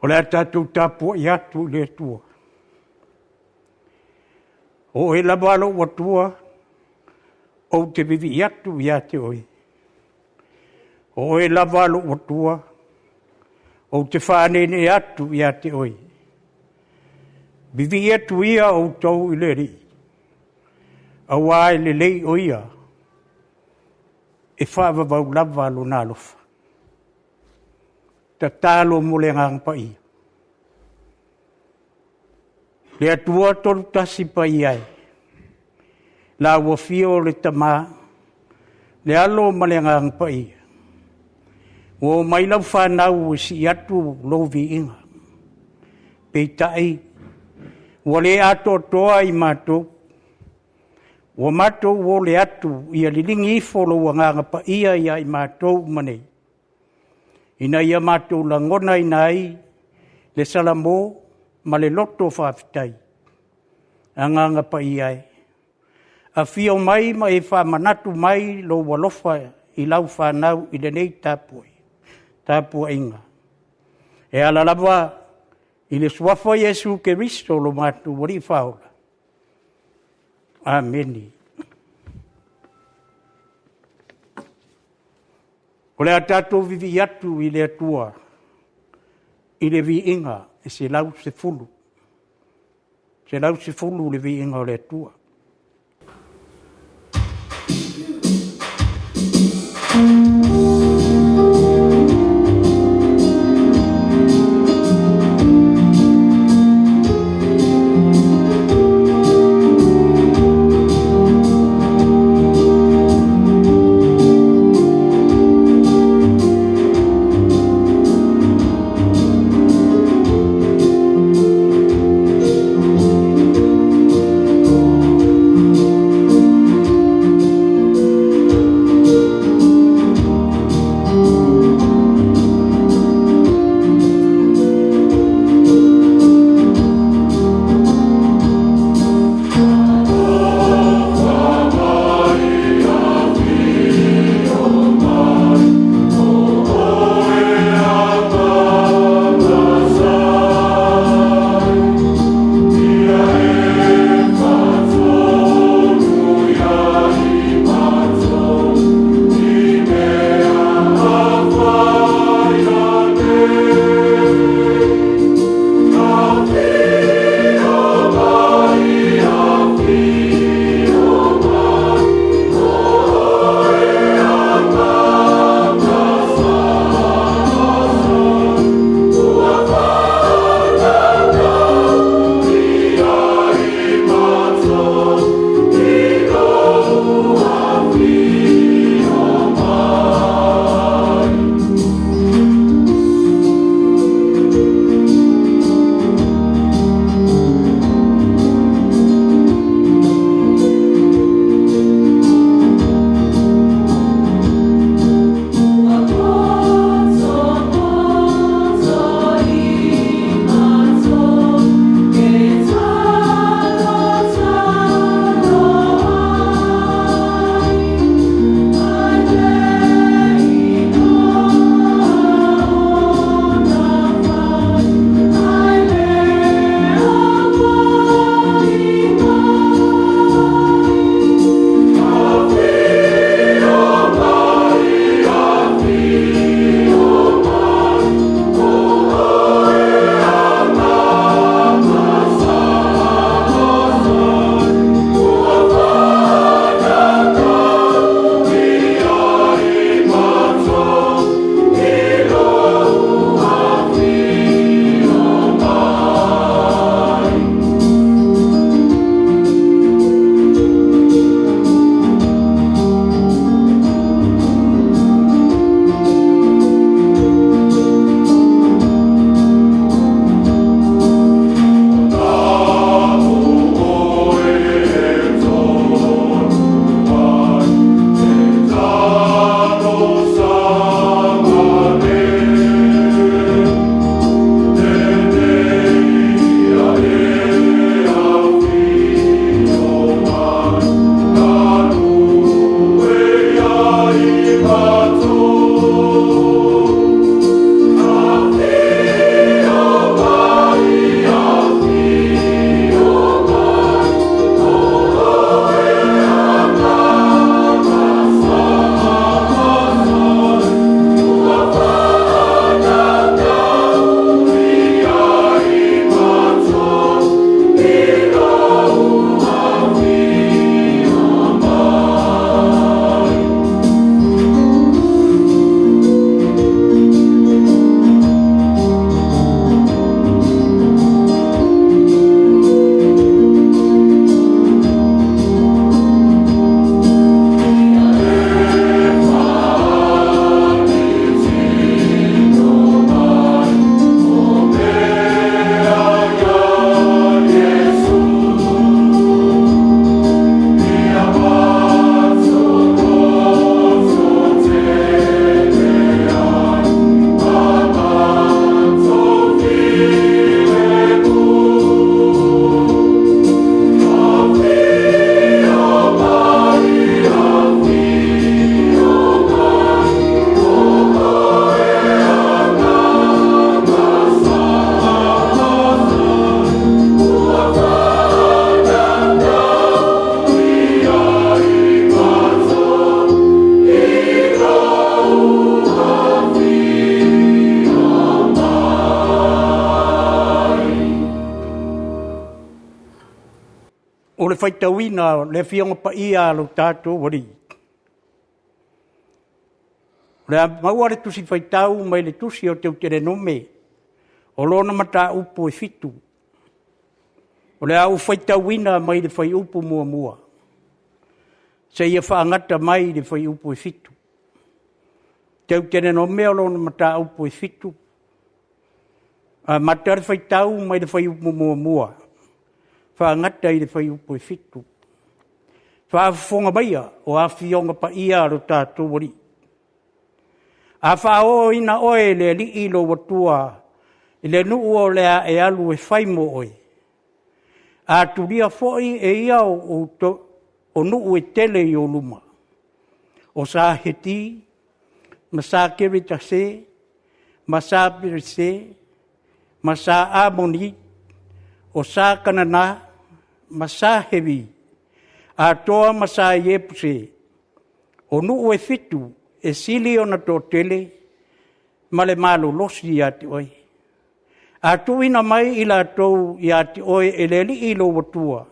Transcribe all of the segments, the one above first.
O lea tātou Tapuaiga atu le tua. O e lawalo wa tua, o te vivi atu ia te oi. O e lawalo wa tua, o te whanene atu ia te oi. Vivi atu ia o tau i le ri. Awai le lei o ia. E whaavavau lawalo nā lofa. Ta talo mole ngang pa ia. Le atua tolu tasi pa iai. La wafio le tama. Le alo male ngang pa ia. O mai lau whanau si atu lovi inga. Peitai. Wale ato toa i mato. Wa mato wo le atu ia lilingi folo wa nganga pa ia i mato manei. Ina ia mato la ngona inai le salamo ma le loto whaafitai. Anganga pa iai. A fio mai ma e wha manatu mai lo walofa i lau whanau i le nei Tapuai. Tapuaiga. E ala lava i le suafa Yesu Keristo lo matu wari whaola. Ameni. O le atato vivi atu i le atua, i le vi inga, e se lau se fulu. Se lau se fulu le vi inga o le atua. whaitawina le whionga pa ia lo tātou wari. Rea mauare tusi whaitau mai le tusi o teu tere nome, o lona mata upo e fitu. O le au whaitawina mai le whai upo mua mua. Se ia whaangata mai le whai upo e fitu. Teu tere nome o lona mata upo e fitu. Matare whaitau mai le whai upo mua mua. Whaangata i le whai upo e fitu. Whaafonga maia o awhionga pa ia ro tātou wari. A whao ina oe le li ilo watua i le nuu o lea e alu e whaimo oe. A turia foi e ia o nuu e tele i o luma. O sa heti, ma sa kerita se, ma sa pire se, ma sa amoni, o sa kanana, ma sa hevi, a toa ma sa iepuse, o nuu e fitu, e sili ona tō tele, ma le malo losi i ati oi. A tuina mai i la tau i ati oi e le li ilo watua,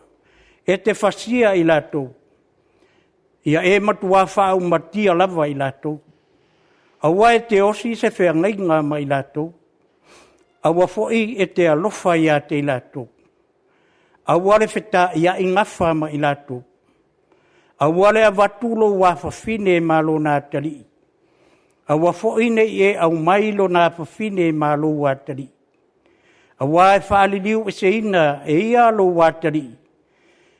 e te whasia i la tau. Ia e matua whao matia lava i la tau. Awa e te osi se whea ngainga ma i la tau. Awa foi e te alofa i ati i la tau. Awa le wheta ia ingafa ma i la tau. Awale a watulo wa whawhine malo nā tali. Awa foine e au mailo nā whawhine malo wa tali. Awa e whaaliliu e se ina e ia lo wa tali.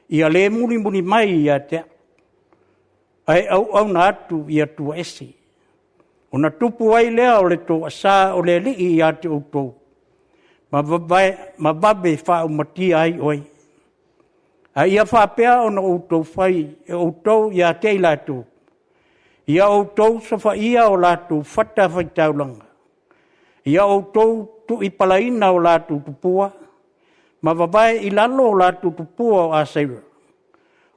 Ia le muni muni mai ia te. Ai au na atu ia tua ese. O na tupu ai lea o le tō asa o le li ia te utou. Ma babe whao matia ai oi. A ia whapea o na outou whai, e outou ia te i lātou. Ia outou sa wha ia o lātou whata whai taulanga. Ia outou tu i palaina o lātou tupua, ma wabai i lalo o lātou tupua o asaira.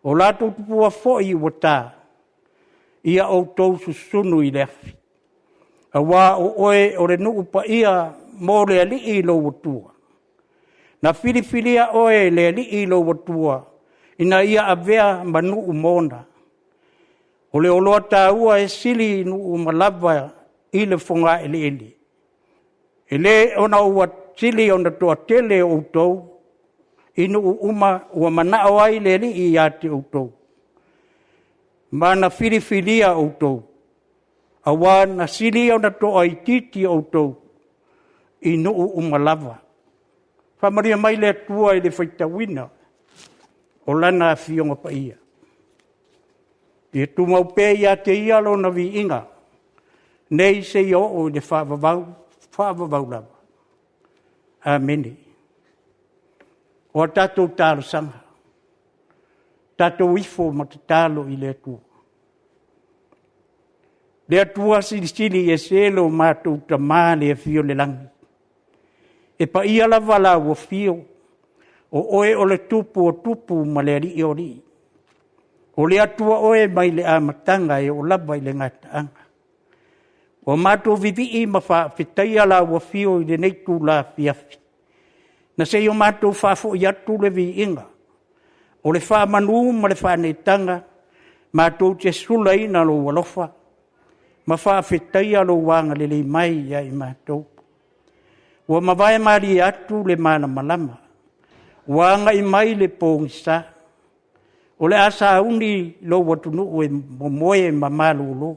O lātou tupua fōi o tā. Ia outou susunu i leafi. A wā o oe o re nuu pa ia mō le ali i lo watua. Na filifilia oe le li i lo watua, ina ia avea manu umona. O le oloa tāua e sili nu umalava i le whonga ele ele. E le ona ua sili ona toa tele o tau, inu uma ua manao ai le li i ate o tau. Mana filifilia o tau. Awa na sili ona toa i titi o tau, inu umalava. Whamaria mai le tua i le whaitawina o lana whionga pa ia. I tu mau pē ia te ia lo na vi inga. Nei se i o le whaavavau lava. Amene. O tātou tālo sanga. Tātou ifo ma te tālo i le tua. Le tua sili e selo mātou ta māle e whio le langi. E pa ia lava la ua fio, o oe o le tupu o tupu ma le ri o ri. O le atua oe mai le amatanga e o lava i le ngataanga. O mātou vivi i ma wha whitaia la ua fio i le neitu la Afiafi. Na se o mātou whafo i atu le vi inga. O le wha manu ma le wha neitanga, mātou te sula ina lo walofa. Ma wha whitaia lo wanga le le mai ia i mātou. Ua mawai mari atu le mana malama. Wanga i mai le pōngisa. O le asa uni lo watunu ue momoe mamalu lo.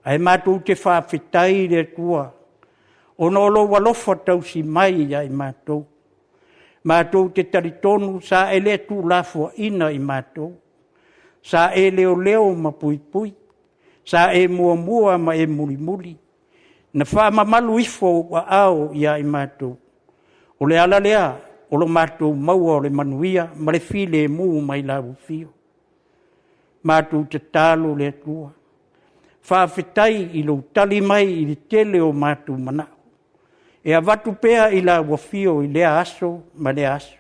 Ai mātou te whawhitai le tua. O no lo walofa tau si mai ia i mātou. Mātou te taritonu sa e le tu lafua ina i mātou. Sa e leo leo ma pui pui. Sa e mua mua ma e muli muli. Na wha mamalu ifo wa ao ia i mātou. O le ala lea, o lo mātou maua o le manuia, ma le file mu mai lau fio. Mātou te tālo le tua. Whawhitai i lo tali mai i le tele o mātou manao. E a watu pea i la wafio i lea aso, ma le aso.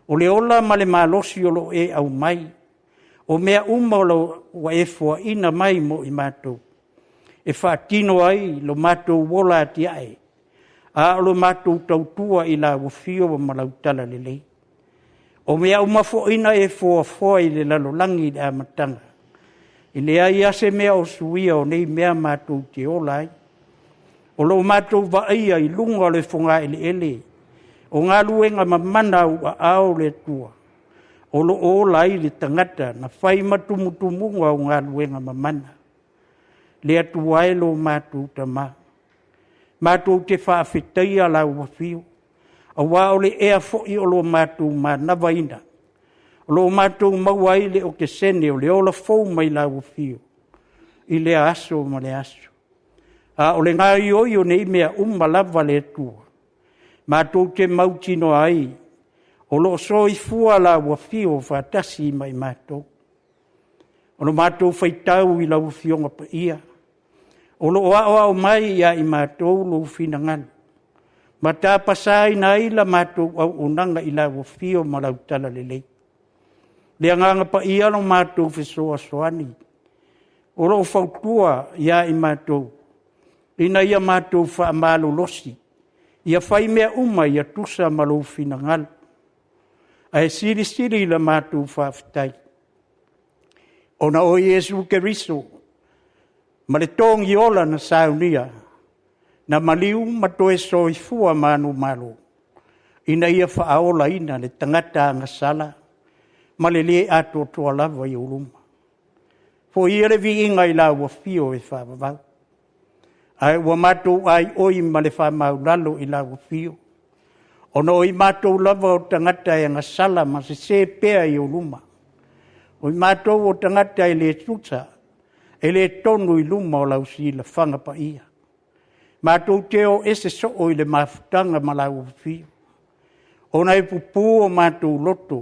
O le ola ma le malosi o lo e au mai. O mea uma o lo wa e fua ina mai mo i mātou. E whaatino ai lo mātou wola ati ai. A lo mātou tautua i la wafio o malautala lelei. O mea umafoina e foa i le lalolangi le amatanga. I le aia se mea o suia o nei mea mātou te olai. O lo mātou vaia i lunga le whunga ele. O ngā luenga mamana ua ao le tua. O lo olai le tangata na whai matumutumunga o ngā luenga mamana. Le atuai lo mātou tama. Mātou te whaafetai ala ua whio. A wā o le ea fo'i o lo mātou mānawa ina. O lo mātou mawai le o ke sene o le ola fau mai la ua whio. I le aso ma le aso. A o le ngā ioi o nei mea lava le tua. Mātou te mautino ai. O lo soi fua la ua whio whātasi mai mātou. O lo mātou whaitau i la ua whionga pa ia. O lo o mai ia i mātou lo whinangana. Ma tā pasai na ila mātou au unanga i la ua whio ma lau tala lelei. Le anganga pa ia no mātou whesoa soani. O lo whautua ia i mātou. Ina ia mātou whaamalo losi. Ia whai mea ia tusa ma lau whinangana. Ai siri la mātou whaafitai. Ona o Yesu Keriso. Ma le tongi ola na saunia. Na maliu matoe soi fua manu malo. Ina ia whaaola ina le tangata ngasala. Ma le le ato toa lava i uruma. Po ia le vi inga i la ua fio e whaavavau. Ai ua mātou ai oi ma le whaamau lalo i la ua fio. Ono oi mātou lava o tangata e ngasala ma se pea i uruma. Oi mātou o tangata e le tuta. E le tonu i luma o lau si la whanga pa ia. Mātou teo ese so o i le mafutanga ma lau fio. Ona e pupu o mātou loto.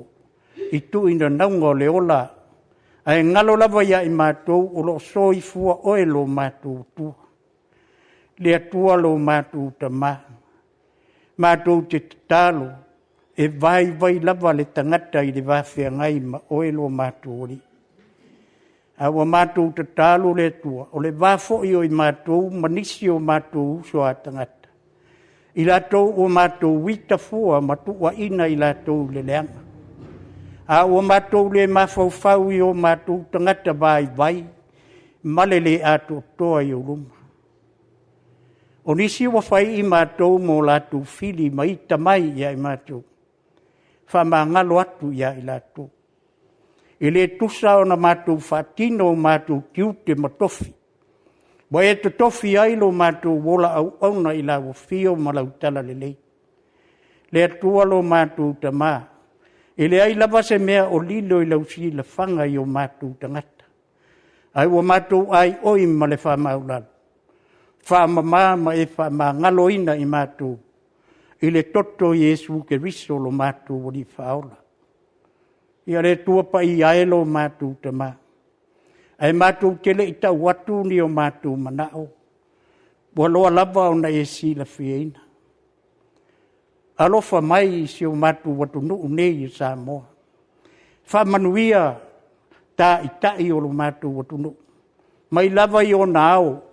I tu ina naunga o le ola. Ai ngalo lava ia i mātou o lo so i fua oe lo mātou tua. Le atua lo mātou tama. Mātou te tatalo. E vai lava le tangata i le wawhia ngai ma oe lo mātou ori. Awa mātou tatalo le tua. O le wafo i o i mātou manisi o mātou uso a tangata. I latou o mātou wita fua matua ina i latou le leanga. A o mātou le mawhauwhau i o mātou tangata vai. Malele ato toa i o luma. O nisi wa whai i mātou mō latou fili maita mai ia i mātou. Whamangalo atu ia i latou. I le tusa o na mātou whatino o mātou tiute matofi. Wa e to tofi ai lo mātou wola au na i la wafio ma lau tala lelei. Le atua lo mātou tamā. I le ai lava se mea o lilo i lau si la whanga i o mātou tangata. Ai wa mātou ai oi ma le whamaulalo. Whamama ma e whamangalo ina i mātou. I le toto Yesu Keriso lo mātou wadi whaola. Ia le tua pa i aelo mātou tamā. Ai mātou tele i tau watu ni o mātou manao. Bua loa lava o na e si la whieina. Alofa mai si o mātou watu nuu nei i Samoa. Whamanuia tā i tai o lo mātou watu nuu. Mai lava i o nao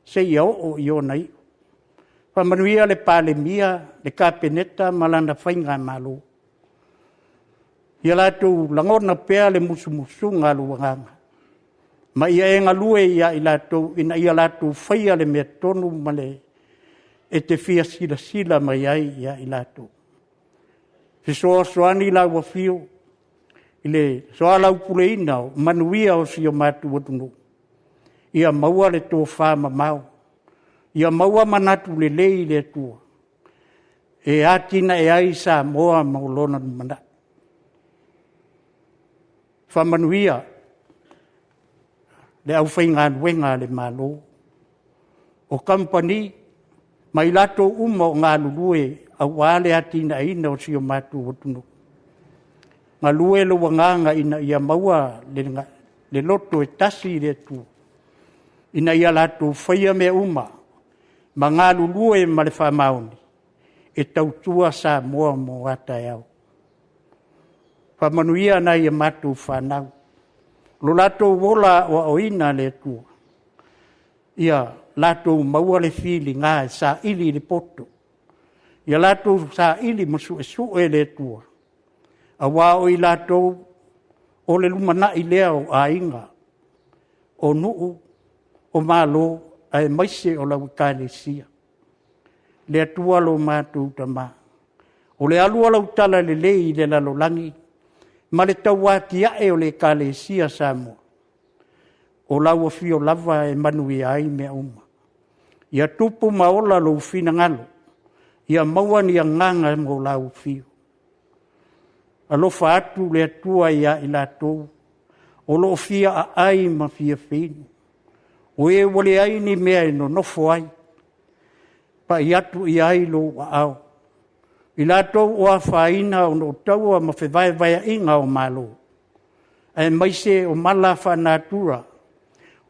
se i o i o nai. Whamanuia le palemia, le kapeneta malanda whainga malo. Ia lātou langona pea le musu ngā luanganga. Ma ia e ngalue ia i lātou, ina ia lātou whaia le mea tonu ma le e te whia sila mai ai ia i lātou. Fisoa soani lau wafio, i le soa lau pule inao, manuia o si o mātou watunu. Ia maua le tō whāma mau. Ia maua manatu le lei le tua. E atina e ai sa moa maulona manatu. Whamanuia, le au whainga wenga le malo. O kampani, mai lato uma o ngā lulue, au wale atina ina o si o mātou watunu. Ngā lue lo wanganga ina ia maua le loto e tasi le tu. Ina ia lato whaia me uma, ma ngā lulue ma le whamauni, e tautua sa moa mo ata au. Whamanuia na ia mātou whanau. Lo latou wola o oina le tua. Ia latou maua le fili ngā sa ili le poto. Ia latou sa ili masu e le tua. A wā o I lātou o le lumana I lea o ainga. O nuu, o mālo, ai maise o lau kālesia. Le atua lo mātou tamā. O le alua lau tala le lei le lalolangi. Ma le tau wāti ae o le kālesia Samoa. O lau a fio lava e manui ai mea uma. Ia tupu maola lo fina ngalo. Ia maua ni a nganga mo lau fio. Alofa atu le atua ia I lātou. O lo fia a ai ma fia finu. O e wale ai ni mea no nofo ai. Pa I atu I ai lo a au. I lātou o a whaina o no taua ma whewai vai inga o malo. E maise o mala whanātura.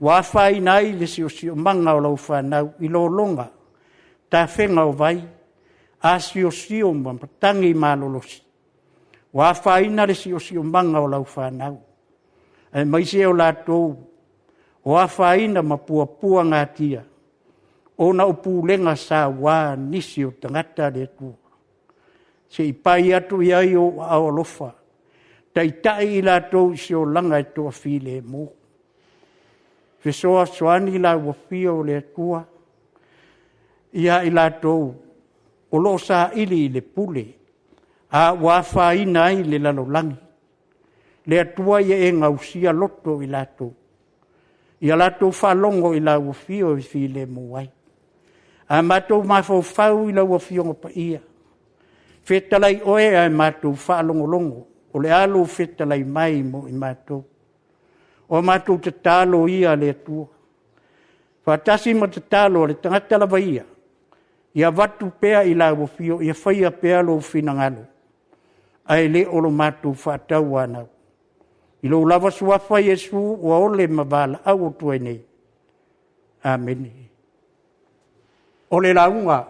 Wa whaina I le si o manga o lau whanau I lo longa. Ta whenga o vai. A si o ma patangi malolosi. Wa whaina le si o manga o lau whanau. E maise o lātou, o a whaina ma pua ngā tia, o na upulenga sa wā nisi o tangata le tua. Se I pai atu I ai o alofa, tai tai I lātou se o langa e toa while mō. Fesoa soani la wafia o le tua, ia I lātou, o lo sa ili le pule, a wā whaina I le lalolangi. Le atua ia e ngausia loto I lātou. Ia lātou whalongo I la wafio I while moai. A mātou mawhau I la wafio ngopa ia. Whetalai oe a mātou whalongo longo. O le alo whetalai mai mo I mātou. O mātou te tālo ia le atua. Whatasi ma te tālo le tangata lava ia. Ia watu pea I la wafio, ia whaia pea lo whinangalo. Ai le olo mātou whatau anau. I lo lava suafa Yesu o ole mavala au tuai nei. Amen. O le launga.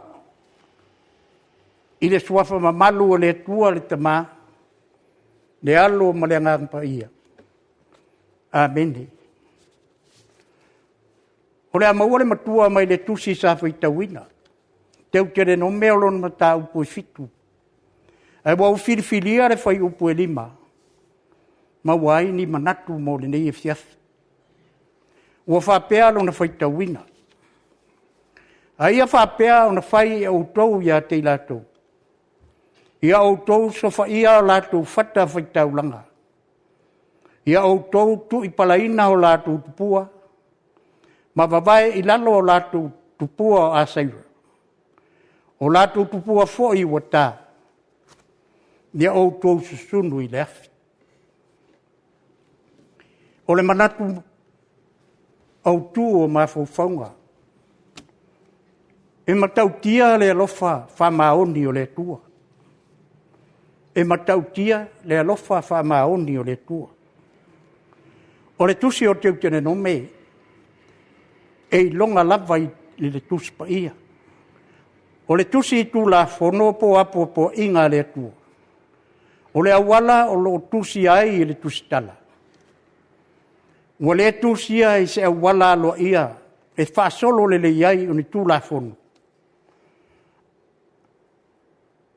I le suafa mamalu o le tua le tamā. Le alo ma le ngang ia. Amen. O le amaua le matua mai le tusi sa whaitawina. Teu tere no meolon mata upu I fitu. Ai wau whiriwhiria le whai upu e lima. Mawai ni manatu mo le nei EFKS. Ua whapea lo na whaitawina. Aia whapea o na whai au tau ia te lātou. Ia au tau so whaia o lātou whata whaitaulanga. Ia au tau tu I palaina o lātou tupua. Ma wawai I lalo o lātou tupua o asaira. O lātou tupua fo I wata. Ia au tau susunu I leafi. O le manatu au tu o mawhauwhaunga. E matau tia le alofa whamaoni o le tua. E matau tia le alofa whamaoni o le tua. O le tusi o teu tene no me. E longa lava I le tusi pa ia. O le tusi I tu la whono po apo po inga le tua. O le awala o lo tusi ai I le tusi tala. Ua le tusia I se awala alo ia, e whaasolo le iai o ni tūla whonu.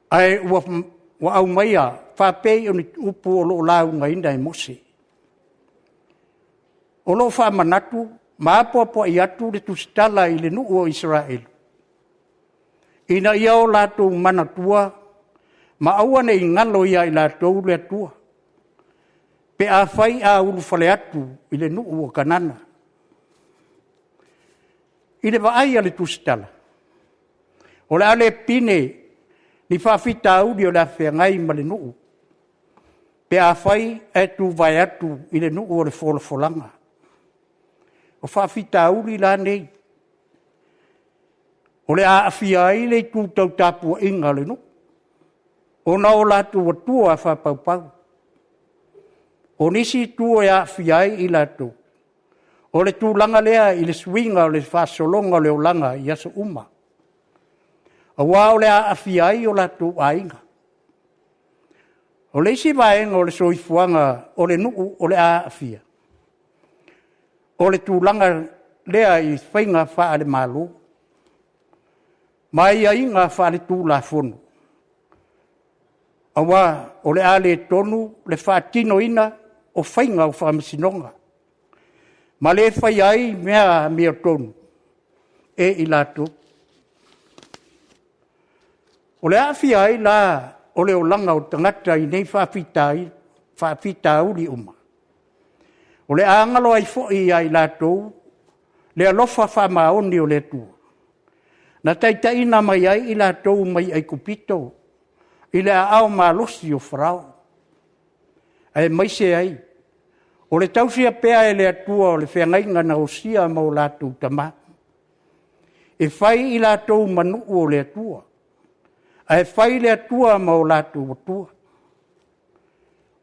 Ai ua au maia, whapei o ni upu o lo lau ngainda I mose. O lo whamanatu, maapoapo I atu le tusitala I le nuu o Israel. Ina ia o lātou manatua, ma awane I ngalo ia I lātou le atua. Pe a whai a uru whale atu I le nuu o kanana. I le waai a le tusitala. O le ale pine ni whawhita auri o le awhengai ma le nuu. Pe a whai e tu vai atu I le nuu o le wholanga. O whawhita auri la nei. O le a awhiai le tūtau tāpua inga le nuu. O na o lātu wa tua whapaupau. O nisi tua e a whiai I lātou. O le tūlanga lea I le swinga o le whasolonga o le olanga I aso uma. A wā o le a whiai o lātou a inga. O le isi vaenga o le soifuanga o le nuu o le a whia. O le tūlanga lea I whainga wha ale malo. Mai a inga wha ale tūla whono. Awa o le ale tonu le whaatino ina o whainga o whamasinonga. Ma le whai ai mea tonu e i lato. O le awhia ai la o le olanga o tangata i nei whaafita uri uma. O le angalo ai fwoi ai lato le alofa whamaoni o le tua. Na taitaina mai ai i lato mai ai kupito i le ao malosi o wharao. Ai mai se ai. O le tausia pea e le atua o le whengainga na o sia ma o lato tama. E whai i lato manu o le atua. Ai whai le atua ma o lato atua.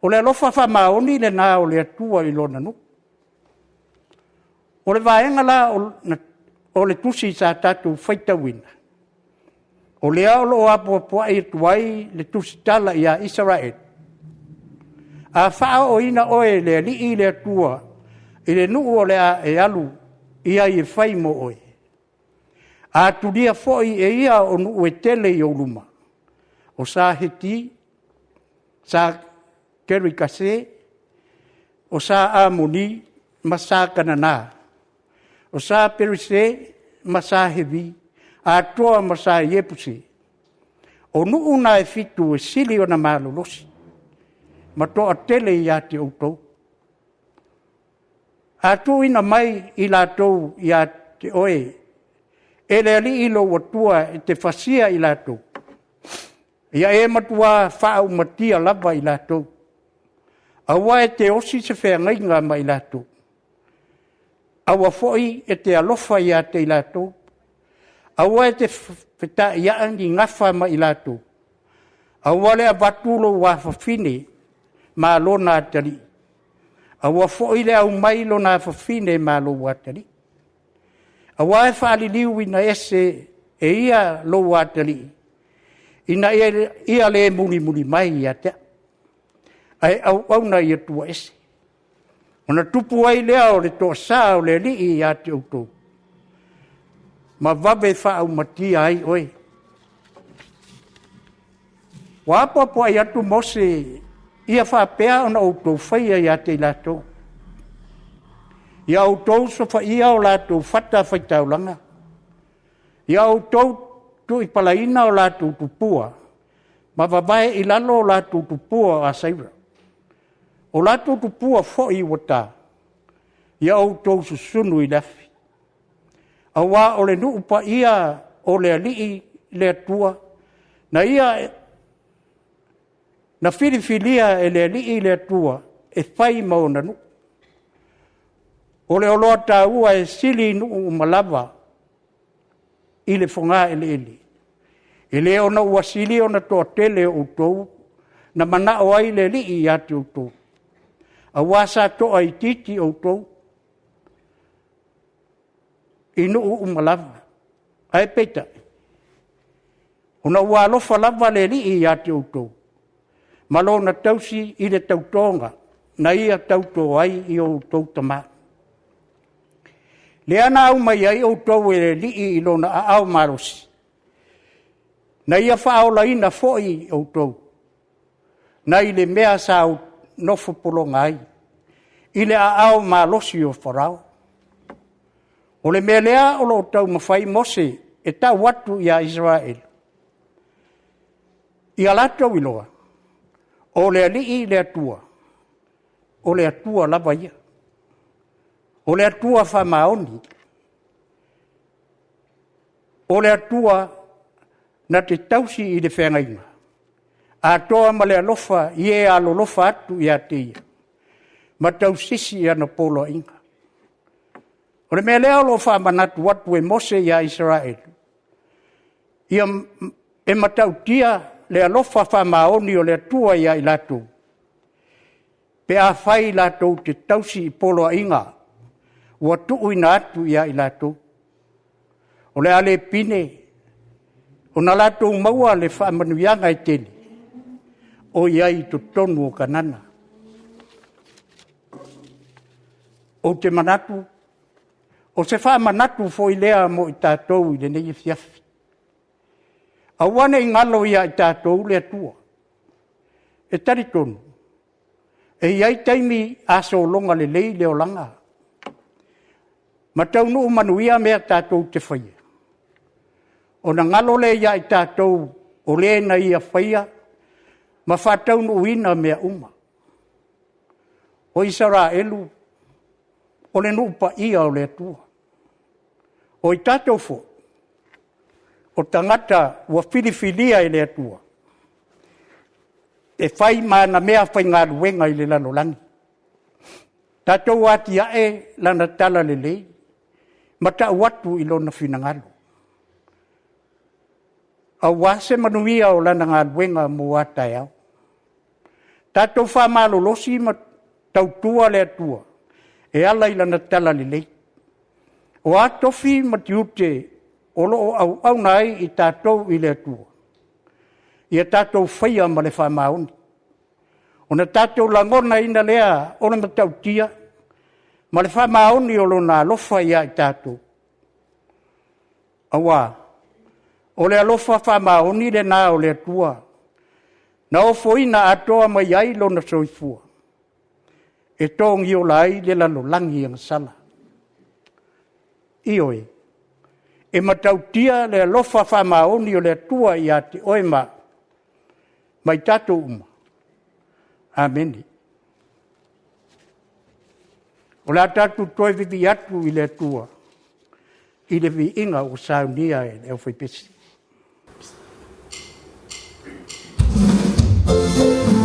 O le alofa whamaoni le nā o le atua i lona nuku. O le vaenga la o le tusi sa tatu whaitawina. O le aolo apua e tuai le tusi tala ia Israel. A whao o ina oe le li i le atua i le nuu o le a e alu ia i whai mo oe. A turia foi e ia o nuu e tele i o luma. O sa heti, sa kerikase, o sa amoni, ma sa kanana. O sa perise, ma sa hevi, a toa ma sa iepuse. O nuu na e fitu e sili o na malolosi. Ma toa tele i ate outou. A tu ina mai i la tou i ate oe. E le ali ilo watua e te fasia i la tou. Ia e matua whao matia lava i la tou. Awa e te osi se whea ngainga ma i la tou. Awa foi e te alofa i ate i la tou. Awa e te wheta i aani ngafa ma i la tou. Awa le avatulo wa whawhine ma lona atari. Awa foi le au mai lona whawhine ma lo atari. Awa e whaaliliu ina ese e ia lo atari. Ina ia le muni mai i atea. Ai au na ia tua ese. Ona tupu ai lea o le toa saa o le li i ate outou. Ma vabe whaau matia ai oe. Wapapo ai atu mose ia whapea ona outou whaia i ate i latou. Ia outou so whaia o latou whata whaitaulanga. Ia outou tu i palaina o latou tupua. Ma vabae i lalo o latou tupua a saira. O latou tupua fo i wata. Ia outou susunu i lafi. Awa o le nuupa ia o le alii le atua. Na ia na filifilia e le alii le atua e whai maona nu. O le oloa tāua e sili nuu malava i le whonga ele ele. E le ona ua sili ona toa tele o tou na mana o ai le alii i ate o tou. Awa sa toa i titi o tou. Inu umalava. Ai peta. Ona ua alofa lava le li i ate outou. Malo na tausi i le tautonga. Na ia tauto ai i outou tama. Le ana au mai ai outou e le li i lona a au marosi. Na ia whaola ina foi outou. Na i le mea sa nofo polonga ai. I le a au malosi o wharao. O le melea o lo tau mawhai mose e tau watu i a Israel. I alatou iloa. O le alii le atua. O le atua lava ia. O le atua whamaoni. O le atua na te tausi i le whengainga. A toa ma le alofa i e alolofa atu i a te ia. Ma tau sisi i ana polo inga. O le mea leo lo whamanatu watu e mose i a Israel. Ia e matautia le alofa whamaoni o le atua i a ilatu. Pe a whai latou te tausi i polo inga. Ua tuu ina atu i a ilatu. O le ale pine. O na latou maua le whamanuianga i tele. O iai to tonu o kanana. O te manatu. O se wha manatu fo i lea mo i tātou i le nei Afiafi. Awane i ngalo ia i tātou le atua. e tari tonu. E iai taimi aso longa le lei leo langa. Ma tau nuu manuia mea tātou te whaia. O na ngalo le ia i tātou o le na ia whaia, ma whātau nuu ina mea uma. O Israelu, o le nuu pa ia o le atua. O i tātou fo, o tangata ua filifilia i le atua. E whai mana mea whai ngā ruenga i le lano langi. Tātou ati ae lana tala le lei, ma ta watu i lona finangalo. A wase manuia o lana ngā ruenga mo atai au. Tātou whamalo losi ma tautua le atua, e ala i lana tala le lei. O atofi ma tiute o loo au nai i tātou i le atua. Ia tātou whaia ma le whamaoni. O na tātou langona ina lea o na matautia, ma le whamaoni o lona alofa ia i tātou. Awa, o le alofa whamaoni le nā o le atua, na o foina atoa mai ai lona soifua. E tōngi o lai le lalo langi ang sala. Ioi, e matautia le alofa whamaoni o le atua i ate oema, mai tātou uma. Ameni. O la tātou toi vivi atu i le atua, i le vi inga o saunia e le au whaipesi. Afiafi,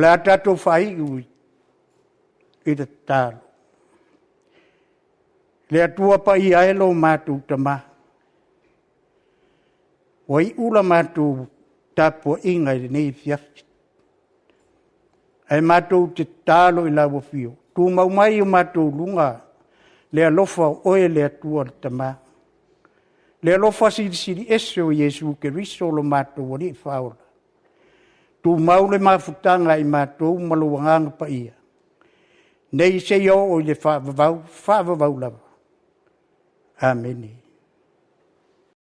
la tatou whai ui i te tālo. Le atua pa i aelo mātou tama. Wai ula mātou Tapuaiga i nei Afiafi. Ai mātou te tālo i lawa fio. Tu mau mai o mātou lunga. Le alofa oe le atua le tama. Le alofa siri ese o Yesu Keriso lo mātou o Leafao. Tu mau le mafutanga i mātou maluanganga pa ia. Nei se yo o le whaavavau lava. Amen.